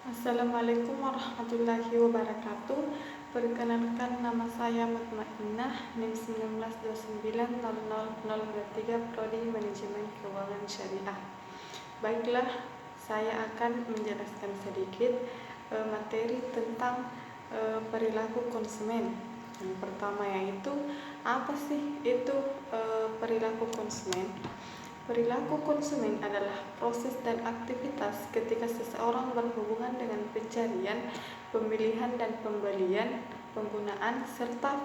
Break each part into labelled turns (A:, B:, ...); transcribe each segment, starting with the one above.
A: Assalamualaikum warahmatullahi wabarakatuh. Perkenalkan, nama saya Mutmainnah, NIM 19290003, Prodi Manajemen Keuangan Syariah. Baiklah, saya akan menjelaskan sedikit materi tentang perilaku konsumen. Yang pertama yaitu, apa sih itu perilaku konsumen? Perilaku konsumen adalah proses dan aktivitas ketika seseorang berhubungan dengan pencarian, pemilihan dan pembelian, penggunaan, serta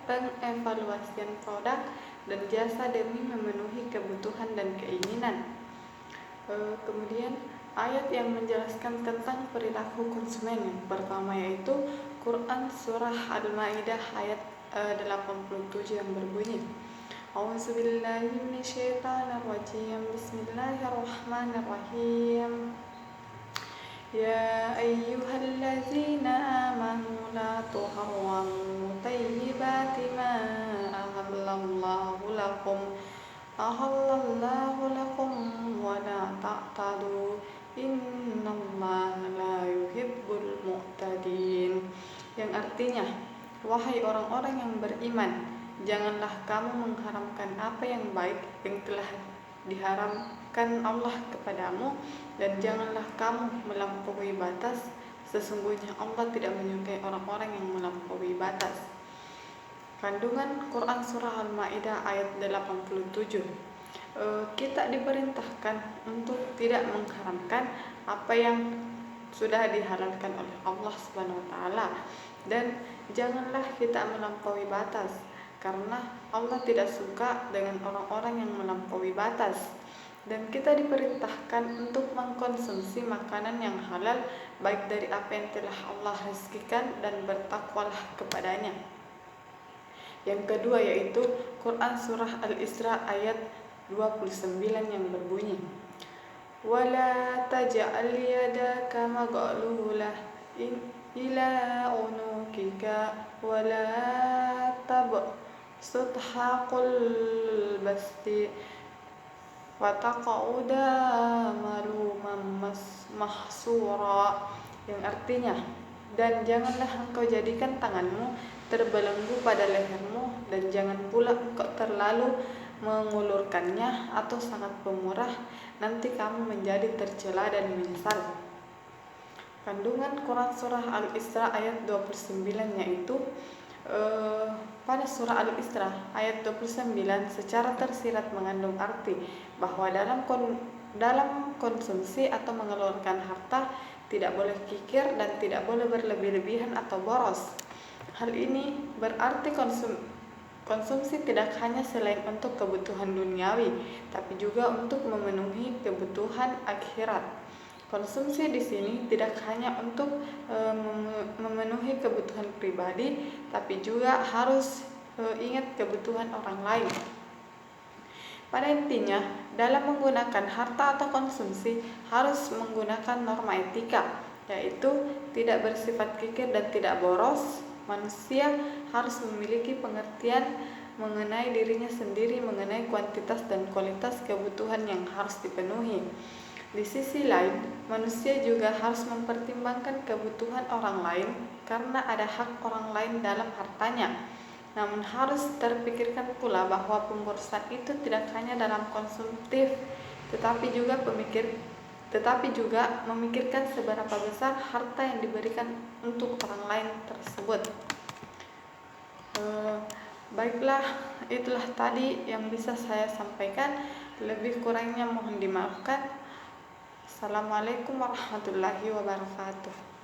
A: pengevaluasian produk dan jasa demi memenuhi kebutuhan dan keinginan. Kemudian ayat yang menjelaskan tentang perilaku konsumen yang pertama yaitu Quran Surah Al-Ma'idah ayat 87 yang berbunyi, A'udzubillahi minasyaitonirrajim. Bismillahirrahmanirrahim. Ya ayyuhallazina amanu la tuharramu tayyibati ma ahallallahu lakum wa la ta'tadu innallaha la yuhibbul mu'tadin. Yang artinya, wahai orang-orang yang beriman, janganlah kamu mengharamkan apa yang baik yang telah diharamkan Allah kepadamu, dan janganlah kamu melampaui batas. Sesungguhnya Allah tidak menyukai orang-orang yang melampaui batas. Kandungan Quran Surah Al-Ma'idah ayat 87. Kita diperintahkan untuk tidak mengharamkan apa yang sudah dihalalkan oleh Allah Subhanahu wa taala, dan janganlah kita melampaui batas, karena Allah tidak suka dengan orang-orang yang melampaui batas. Dan kita diperintahkan untuk mengkonsumsi makanan yang halal, baik dari apa yang telah Allah rizkikan, dan bertakwalah kepadanya. Yang kedua yaitu Quran Surah Al-Isra ayat 29 yang berbunyi, Wala taj'al yadaka maglulah ila unukika wala tabsutha kullal basti wataqauda maluman mahsura. Yang artinya, dan janganlah engkau jadikan tanganmu terbelenggu pada lehermu, dan jangan pula engkau terlalu mengulurkannya atau sangat pemurah, nanti kamu menjadi tercela dan menyesal. Kandungan Quran Surah Al-Isra ayat 29 yaitu pada surah Al-Isra ayat 29 secara tersirat mengandung arti bahwa dalam konsumsi atau mengeluarkan harta tidak boleh kikir dan tidak boleh berlebih-lebihan atau boros. Hal ini berarti konsumsi tidak hanya selain untuk kebutuhan duniawi, tapi juga untuk memenuhi kebutuhan akhirat. Konsumsi di sini tidak hanya untuk memenuhi kebutuhan pribadi, tapi juga harus ingat kebutuhan orang lain. Pada intinya, dalam menggunakan harta atau konsumsi harus menggunakan norma etika, yaitu tidak bersifat kikir dan tidak boros. Manusia harus memiliki pengertian mengenai dirinya sendiri, mengenai kuantitas dan kualitas kebutuhan yang harus dipenuhi. Di sisi lain, manusia juga harus mempertimbangkan kebutuhan orang lain karena ada hak orang lain dalam hartanya. Namun harus terpikirkan pula bahwa pemborosan itu tidak hanya dalam konsumtif, tetapi juga memikirkan seberapa besar harta yang diberikan untuk orang lain tersebut. Baiklah, itulah tadi yang bisa saya sampaikan. Lebih kurangnya mohon dimaafkan. Assalamualaikum warahmatullahi wabarakatuh.